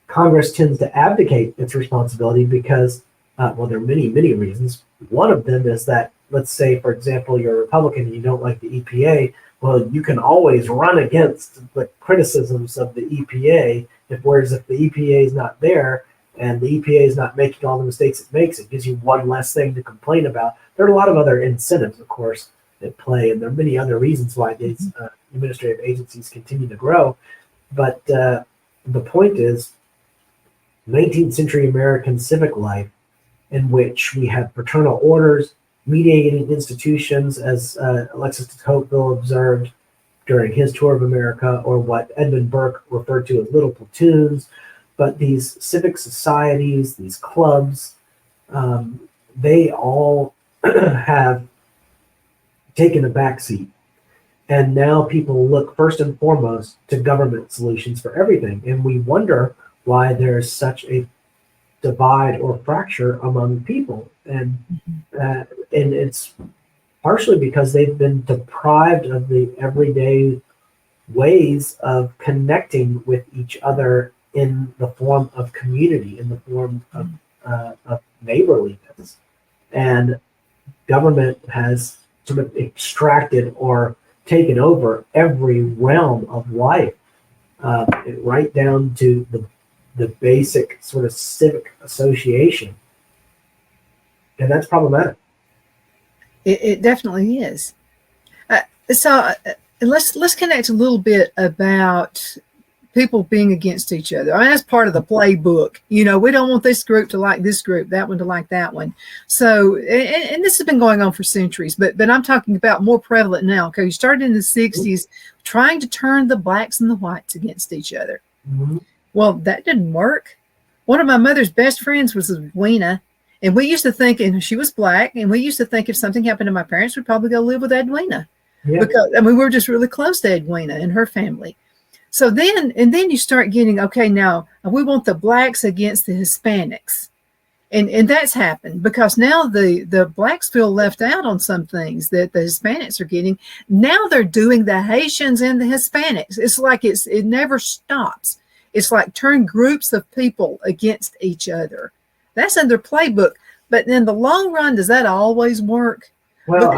Congress tends to abdicate its responsibility because, well, there are many, many reasons. One of them is that, let's say, for example, you're a Republican and you don't like the EPA. Well, you can always run against the criticisms of the EPA. Whereas if the EPA is not there and the EPA is not making all the mistakes it makes, it gives you one less thing to complain about. There are a lot of other incentives, of course, at play, and there are many other reasons why these administrative agencies continue to grow. But the point is, 19th century American civic life, in which we have fraternal orders, mediating institutions, as Alexis de Tocqueville observed during his tour of America, or what Edmund Burke referred to as little platoons. But these civic societies, these clubs, they all have taken a backseat. And now people look first and foremost to government solutions for everything. And we wonder why there's such a divide or fracture among people. And it's partially because they've been deprived of the everyday ways of connecting with each other in the form of community, in the form of neighborliness. And government has sort of extracted or taken over every realm of life, right down to the basic sort of civic association. And that's problematic. It definitely is. So let's connect a little bit about people being against each other. I mean, that's part of the playbook. You know, we don't want this group to like this group, that one to like that one. So, and this has been going on for centuries, but I'm talking about more prevalent now. Okay, you started in the 60s trying to turn the blacks and the whites against each other. Mm-hmm. Well, that didn't work. One of my mother's best friends was Edwina, and we used to think, and she was black, and we used to think if something happened to my parents, we'd probably go live with Edwina. Yeah. Because, I mean, we were just really close to Edwina and her family. So then you start getting, okay, now we want the blacks against the Hispanics. And that's happened because now the blacks feel left out on some things that the Hispanics are getting. Now they're doing the Haitians and the Hispanics. It's like it never stops. It's like turn groups of people against each other. That's in their playbook. But in the long run, does that always work? Well,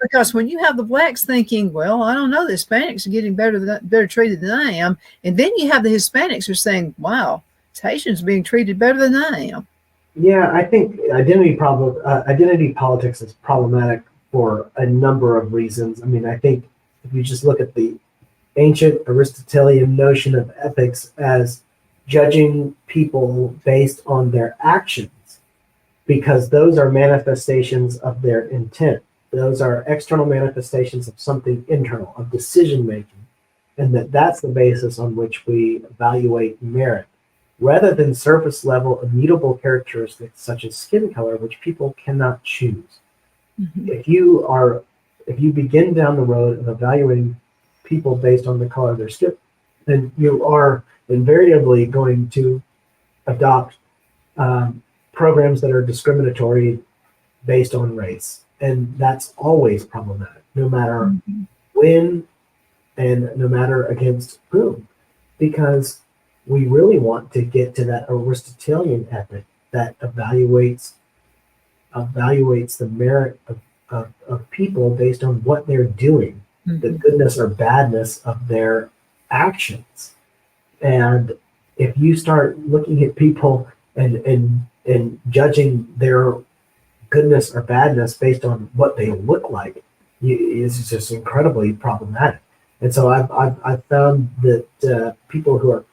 because when you have the blacks thinking, well, I don't know, the Hispanics are getting better treated than I am. And then you have the Hispanics who are saying, wow, Haitians being treated better than I am. Yeah, I think identity politics is problematic for a number of reasons. I mean, I think if you just look at the ancient Aristotelian notion of ethics as judging people based on their actions, because those are manifestations of their intent. Those are external manifestations of something internal, of decision making, and that's the basis on which we evaluate merit, rather than surface level immutable characteristics such as skin color, which people cannot choose. Mm-hmm. If you begin down the road of evaluating people based on the color of their skin, then you are invariably going to adopt programs that are discriminatory based on race. And that's always problematic, no matter when and no matter against whom, because we really want to get to that Aristotelian ethic that evaluates the merit of people based on what they're doing, the goodness or badness of their actions. And if you start looking at people and judging their goodness or badness based on what they look like, is just incredibly problematic. And so I've found that people who are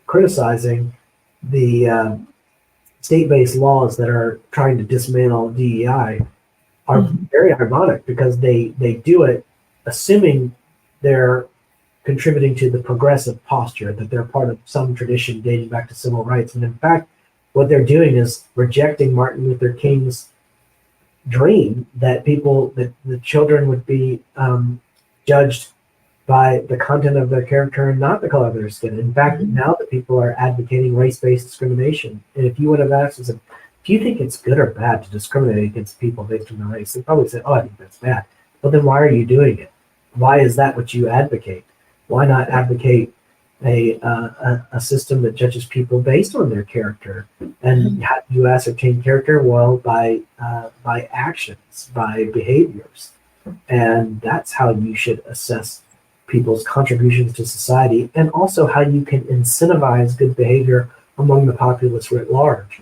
criticizing the state-based laws that are trying to dismantle DEI are very ironic, because they do it assuming they're contributing to the progressive posture, that they're part of some tradition dating back to civil rights. And in fact, what they're doing is rejecting Martin Luther King's dream that the children would be judged by the content of their character and not the color of their skin. In fact, now that people are advocating race-based discrimination, and if you would have asked us if you think it's good or bad to discriminate against people based on their race, they probably say, "Oh, I think that's bad." Well, then why are you doing it? Why is that what you advocate? Why not advocate a system that judges people based on their character? And how do you ascertain character? Well, by actions, by behaviors, and that's how you should assess people's contributions to society, and also how you can incentivize good behavior among the populace writ large.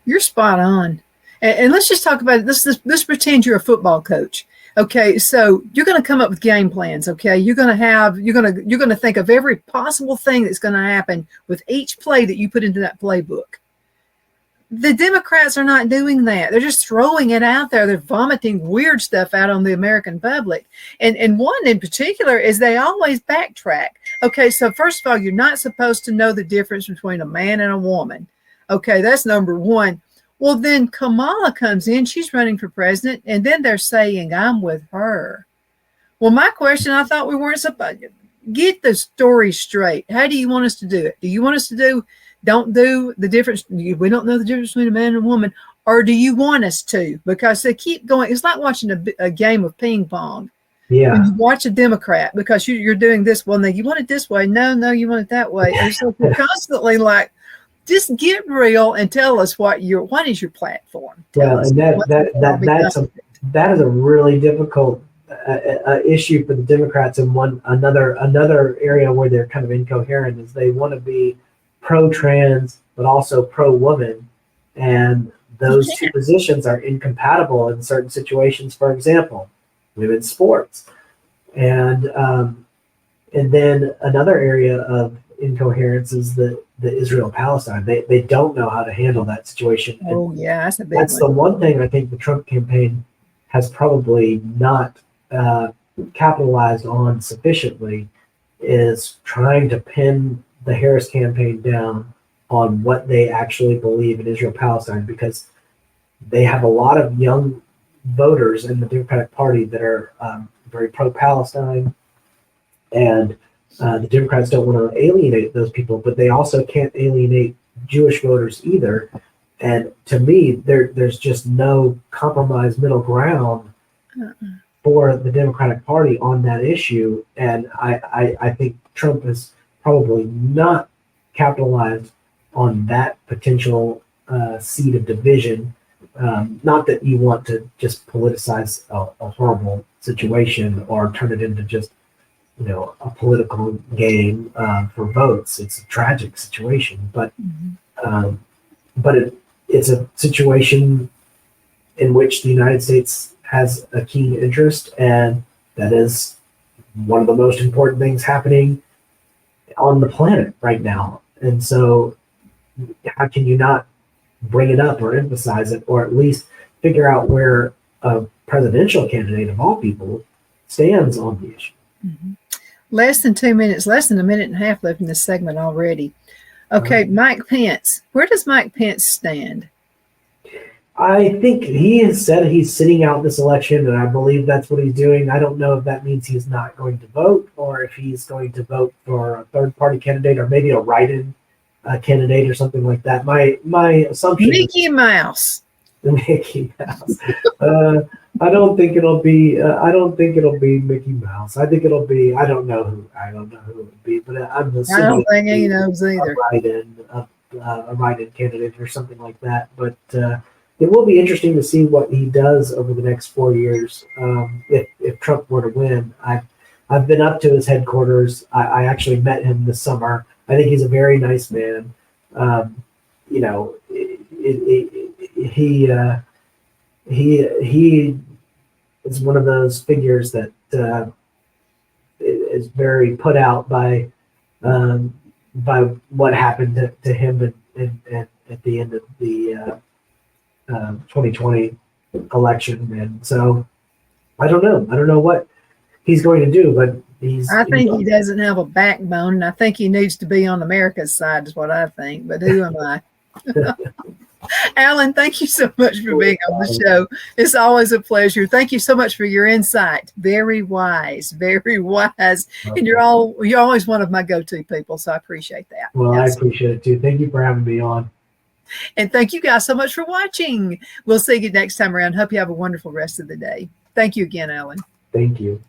You're spot on. And let's just talk about it. Let's pretend you're a football coach. Okay, so you're going to come up with game plans. Okay, you're going to think of every possible thing that's going to happen with each play that you put into that playbook. The Democrats are not doing that. They're just throwing it out there. They're vomiting weird stuff out on the American public. And one in particular is they always backtrack. Okay, so first of all, you're not supposed to know the difference between a man and a woman. Okay, that's number one. Well, then Kamala comes in, she's running for president, and then they're saying, I'm with her. Well, my question, I thought we weren't supposed to get the story straight. How do you want us to do it? Do you want us to don't do the difference? We don't know the difference between a man and a woman. Or do you want us to? Because they keep going. It's like watching a game of ping pong. Yeah. When you watch a Democrat, because you're doing this one thing, you want it this way. No, you want it that way. And so we're constantly like, just get real and tell us what is your platform. Well, and that is a really difficult issue for the Democrats. And another area where they're kind of incoherent is they want to be pro-trans but also pro-woman, and those two positions are incompatible in certain situations. For example, women's sports, and then another area of incoherence is the Israel-Palestine. They don't know how to handle that situation. Oh, yeah, that's the one thing I think the Trump campaign has probably not capitalized on sufficiently, is trying to pin the Harris campaign down on what they actually believe in Israel-Palestine, because they have a lot of young voters in the Democratic Party that are very pro-Palestine, and the Democrats don't want to alienate those people, but they also can't alienate Jewish voters either. And to me, there's just no compromise middle ground for the Democratic Party on that issue. And I think Trump has probably not capitalized on that potential seed of division. Not that you want to just politicize a horrible situation or turn it into just a political game for votes. It's a tragic situation, but it's a situation in which the United States has a keen interest, and that is one of the most important things happening on the planet right now. And so how can you not bring it up or emphasize it, or at least figure out where a presidential candidate of all people stands on the issue? Mm-hmm. Less than 2 minutes, less than a minute and a half left in this segment already. Okay, Mike Pence. Where does Mike Pence stand? I think he has said he's sitting out this election, and I believe that's what he's doing. I don't know if that means he's not going to vote, or if he's going to vote for a third-party candidate, or maybe a write-in candidate or something like that. My assumption Mickey Mouse. Mickey Mouse. I don't think it'll be. I don't think it'll be Mickey Mouse. I think it'll be. I don't know who it would be, but I'm assuming. I don't think he knows either. A write-in candidate or something like that. But it will be interesting to see what he does over the next 4 years. If Trump were to win, I've been up to his headquarters. I actually met him this summer. I think he's a very nice man. He is one of those figures that is very put out by what happened to him at the end of the 2020 election, and so I don't know what he's going to do, but I think he doesn't have a backbone, and I think he needs to be on America's side, is what I think. But who am I? Alan, thank you so much for being on the show. It's always a pleasure. Thank you so much for your insight. Very wise, very wise. And you're always one of my go-to people, so I appreciate that. Well, I appreciate it too. Thank you for having me on. And thank you guys so much for watching. We'll see you next time around. Hope you have a wonderful rest of the day. Thank you again, Alan. Thank you.